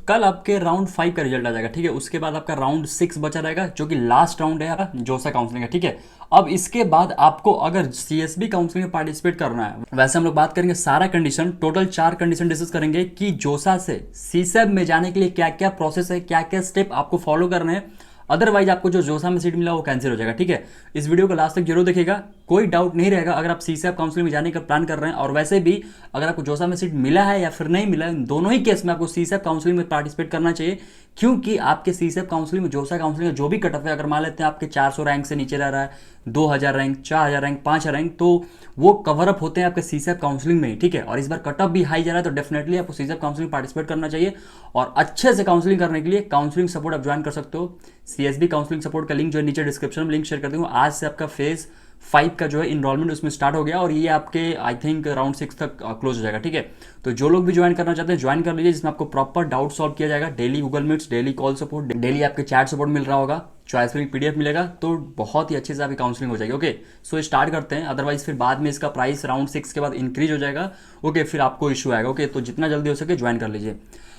कल आपके राउंड 5 का रिजल्ट आ जाएगा, ठीक है। उसके बाद आपका राउंड 6 बचा रहेगा, जो कि लास्ट राउंड है आपका जोसा काउंसलिंग का, ठीक है। अब इसके बाद आपको अगर सीएसबी काउंसलिंग में पार्टिसिपेट करना है, वैसे हम लोग बात करेंगे सारा कंडीशन, टोटल 4 कंडीशन डिस्कस करेंगे कि जोसा से सीसेब में जाने के लिए क्या क्या प्रोसेस है, क्या क्या स्टेप आपको फॉलो करने हैं। अदरवाइज आपको जो जोसा में सीट मिला वो कैंसिल हो जाएगा, ठीक है। इस वीडियो को लास्ट तक जरूर देखिएगा, कोई डाउट नहीं रहेगा अगर आप सीसेब काउंसलिंग में जाने का प्लान कर रहे हैं। और वैसे भी अगर आपको जोसा में सीट मिला है या फिर नहीं मिला है, दोनों ही केस में आपको सीसेब काउंसलिंग में पार्टिसिपेट करना चाहिए, क्योंकि आपके सीसेब काउंसलिंग में जोसा काउंसलिंग में जो भी कट ऑफ है, अगर मान लेते हैं आपके 400 रैंक से नीचे रह रहा है, 2000 रैंक, 4000 रैंक, 5000 रैंक, तो वो कवर अप होते हैं आपके सीसेब काउंसलिंग में ही, ठीक है। और इस बार कट ऑफ भी हाई जा रहा है, तो डेफिनेटली आपको सीसेब काउंसलिंग में पार्टिसिपेट करना चाहिए। और अच्छे से काउंसलिंग करने के लिए काउंसलिंग सपोर्ट आप ज्वाइन कर सकते हो। सीएसबी काउंसलिंग सपोर्ट का लिंक जो है नीचे डिस्क्रिप्शन में लिंक शेयर कर दूंगा। आज से आपका फेज 5 का जो है इनरोलमेंट उसमें स्टार्ट हो गया, और ये आपके आई थिंक राउंड 6 तक क्लोज हो जाएगा, ठीक है। तो जो लोग भी ज्वाइन करना चाहते हैं ज्वाइन कर लीजिए, जिसमें आपको प्रॉपर डाउट सॉल्व किया जाएगा, daily Google meets, daily call support, daily आपके चैट सपोर्ट मिल रहा होगा, चॉइस फ्री पीडीएफ मिलेगा, तो बहुत ही अच्छे से आपकी काउंसलिंग हो जाएगी। ओके, सो स्टार्ट करते हैं, अदरवाइज फिर बाद में इसका प्राइस राउंड 6 के बाद इंक्रीज हो जाएगा। ओके, फिर आपको इशू आएगा। ओके, तो जितना जल्दी हो सके ज्वाइन कर लीजिए।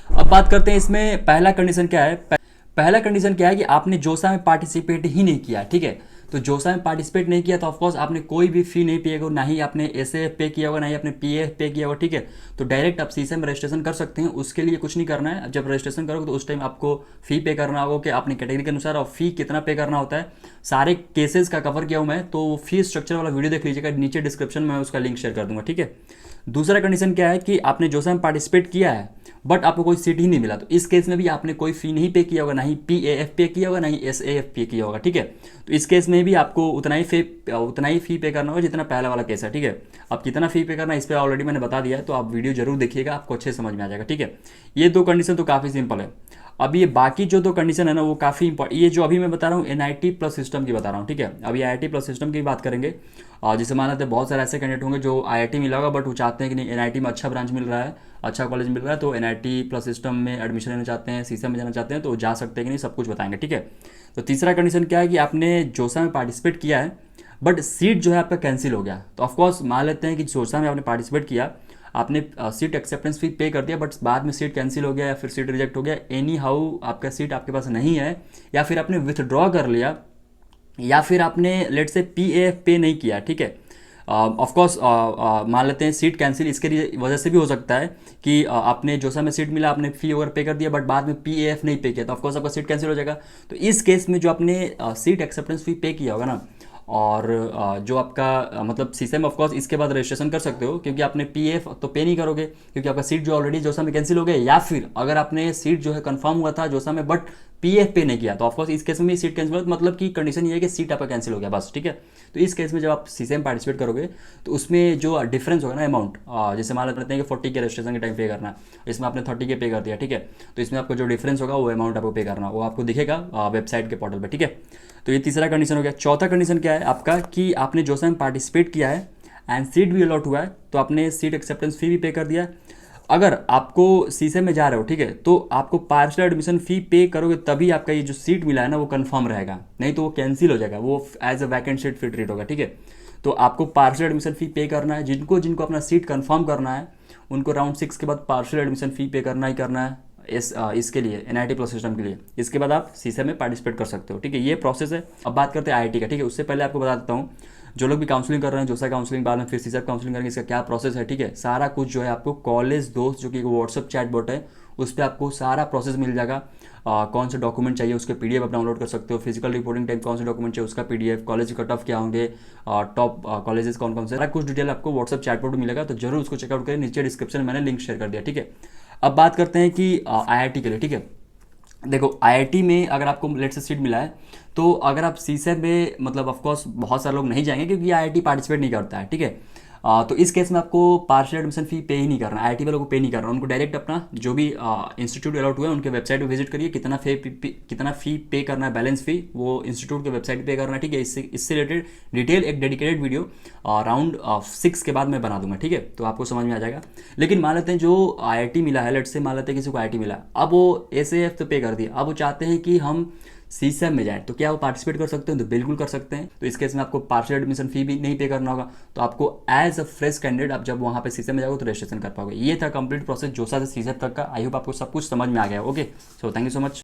अब बात करते हैं इसमें पहला कंडीशन क्या है। पहला कंडीशन क्या है कि आपने जोसा में पार्टिसिपेट ही नहीं किया, ठीक है। तो जोसा में पार्टिसिपेट नहीं किया तो ऑफकोर्स आपने कोई भी फी नहीं पे होगा, ना ही आपने एसएएफ पे किया होगा, ना ही आपने पीएफ पे किया होगा, ठीक है। तो डायरेक्ट आप सीसे में रजिस्ट्रेशन कर सकते हैं, उसके लिए कुछ नहीं करना है। जब रजिस्ट्रेशन करोगे तो उस टाइम आपको फी पे करना होगा कि आपने कैटेगरी के अनुसार, और फी कितना पे करना होता है सारे केसेस का कवर किया हूं मैं, तो फी स्ट्रक्चर वाला वीडियो देख लीजिएगा, नीचे डिस्क्रिप्शन में उसका लिंक शेयर कर दूंगा, ठीक है। दूसरा कंडीशन क्या है कि आपने जोसा में पार्टिसिपेट किया है बट आपको कोई सीट ही नहीं मिला, तो इस केस में भी आपने कोई फी नहीं पे किया होगा, ना ही पीएएफ पे किया होगा, ना ही एसएएफ पे किया होगा, ठीक है। तो इस केस में भी आपको उतना ही फी पे करना होगा जितना पहला वाला केस है, ठीक है। अब कितना फी पे करना है इस पर ऑलरेडी मैंने बता दिया है, तो आप वीडियो जरूर देखिएगा, आपको अच्छे समझ में आ जाएगा, ठीक है। ये दो कंडीशन तो काफ़ी सिंपल है। अब ये बाकी जो दो कंडीशन है ना वो काफ़ी इंपॉर्टेंट, ये जो अभी मैं बता रहा हूँ एनआईटी प्लस सिस्टम की बता रहा हूँ, ठीक है। अभी आईआईटी प्लस सिस्टम की बात करेंगे, और जिसे मान लेते हैं बहुत सारे ऐसे कैंडिडेट होंगे जो आईआईटी मिला होगा बट वो चाहते हैं कि नहीं एनआईटी में अच्छा ब्रांच मिल रहा है, अच्छा कॉलेज मिल रहा है, तो एनआईटी प्लस सिस्टम में एडमिशन लेना चाहते हैं, सीसम में जाना चाहते हैं, तो जा सकते हैं कि नहीं, सब कुछ बताएंगे, ठीक है। तो तीसरा कंडीशन क्या है कि आपने जोसा में पार्टिसिपेट किया है बट सीट जो है आपका कैंसिल हो गया, तो ऑफकोर्स मान लेते हैं कि जोसा में आपने पार्टिसिपेट किया, आपने सीट एक्सेप्टेंस फी पे कर दिया बट बाद में सीट कैंसिल हो गया या फिर सीट रिजेक्ट हो गया, एनी हाउ आपका सीट आपके पास नहीं है, या फिर आपने विथड्रॉ कर लिया, या फिर आपने लेट से पीएएफ पे नहीं किया, ठीक है। ऑफकोर्स मान लेते हैं सीट कैंसिल इसके वजह से भी हो सकता है कि आपने जोसा में सीट मिला, आपने फी वगैरह पे कर दिया बट बाद में पीएएफ नहीं पे किया, तो ऑफकोर्स आपका सीट कैंसिल हो जाएगा। तो इस केस में जो आपने सीट एक्सेप्टेंस फी पे किया होगा ना, और जो आपका मतलब सीसेम ऑफकोर्स इसके बाद रजिस्ट्रेशन कर सकते हो, क्योंकि आपने पीएफ तो पे नहीं करोगे क्योंकि आपका सीट जो ऑलरेडी जोसा में कैंसिल हो गया, या फिर अगर आपने सीट जो है कंफर्म हुआ था जोसा में बट पीएफ पे नहीं किया, तो ऑफकोर्स इस केस में भी सीट कैंसिल हो, मतलब कि कंडीशन ये है कि सीट आपका कैंसिल हो गया बस, ठीक है। तो इस केस में जब आप सीसे में पार्टिसिपेट करोगे तो उसमें जो डिफरेंस होगा ना अमाउंट, जैसे मान लेते हैं कि 40 के रजिस्ट्रेशन के टाइम पे करना, इसमें आपने 30 के पे कर दिया, ठीक है। तो इसमें आपको जो डिफरेंस होगा वो अमाउंट आपको पे करना, वो आपको दिखेगा वेबसाइट के पोर्टल पर, ठीक है। तो ये तीसरा कंडीशन हो गया। चौथा कंडीशन क्या है आपका कि आपने जोसा में पार्टिसिपेट किया है एंड सीट भी अलॉट हुआ है, तो आपने सीट एक्सेप्टेंस फी भी पे कर दिया। अगर आपको सीसे में जा रहे हो, ठीक है, तो आपको पार्शियल एडमिशन फी पे करोगे तभी आपका ये जो सीट मिला है ना वो कंफर्म रहेगा, नहीं तो वो कैंसिल हो जाएगा, वो एज अ वैकेंट सीट फिर ट्रीट होगा, ठीक है। तो आपको पार्शियल एडमिशन फी पे करना है, जिनको जिनको अपना सीट कंफर्म करना है उनको राउंड 6 के बाद पार्शियल एडमिशन फी पे करना ही करना है, इसके लिए एनआईटी प्लस सिस्टम के लिए। इसके बाद आप सीसे में पार्टिसिपेट कर सकते हो, ठीक है, ये प्रोसेस है। अब बात करते हैं आईआईटी का, ठीक है। उससे पहले आपको बता देता हूँ जो लोग भी काउंसलिंग कर रहे हैं, जोसा काउंसलिंग बाद में फिर सीसेप काउंसलिंग करेंगे, इसका क्या प्रोसेस है, ठीक है। सारा कुछ जो है आपको कॉलेज दोस्त जो कि एक व्हाट्सअप चैट बॉट है उस पर आपको सारा प्रोसेस मिल जाएगा। कौन से डॉक्यूमेंट चाहिए उसके पीडीएफ आप डाउनलोड कर सकते हो, फिजिकल रिपोर्टिंग टाइम कौन से डॉक्यूमेंट चाहिए उसका पीडीएफ, कॉलेज कट ऑफ क्या होंगे, टॉप कॉलेजेस कौन कौन से, सारा कुछ डिटेल आपको व्हाट्सअप चैट बॉट में मिलेगा, तो जरूर उसको चेकआउट करें, नीचे डिस्क्रिप्शन में मैंने लिंक शेयर कर दिया, ठीक है। अब बात करते हैं कि आईआईटी के लिए, ठीक है। देखो आईआईटी में अगर आपको लेट से सीट मिला है तो अगर आप सीसेट में मतलब ऑफकोर्स बहुत सारे लोग नहीं जाएंगे क्योंकि आईआईटी पार्टिसिपेट नहीं करता है, ठीक है। तो इस केस में आपको पार्शियल एडमिशन फी पे ही नहीं करना, आईआईटी वालों को पे नहीं करना, उनको डायरेक्ट अपना जो भी इंस्टीट्यूट अलॉट हुआ है उनके वेबसाइट पे विजिट करिए, कितना फी पे करना है, बैलेंस फी वो इंस्टीट्यूट के वेबसाइट पे करना है, ठीक है। इससे रिलेटेड डिटेल एक डेडिकेटेड वीडियो राउंड 6 के बाद मैं बना दूंगा, ठीक है, तो आपको समझ में आ जाएगा। लेकिन मान लेते हैं जो आईआईटी मिला है, लेट से मान लेते हैं किसी को आईआईटी मिला, अब वो एसएएफ तो पे कर दिया, अब वो चाहते हैं कि हम सीसैम में जाएं तो क्या वो पार्टिसिपेट कर सकते हैं? तो बिल्कुल कर सकते हैं। तो इस केस में आपको पार्शियल एडमिशन फी भी नहीं पे करना होगा, तो आपको एज अ फ्रेश कैंडिडेट आप जब वहाँ पे सीसैम में जाओगे तो रजिस्ट्रेशन कर पाओगे। ये था कंप्लीट प्रोसेस जोसा से सीसैम तक का। आई होप आपको सब कुछ समझ में आ गया। Okay, so thank you so much.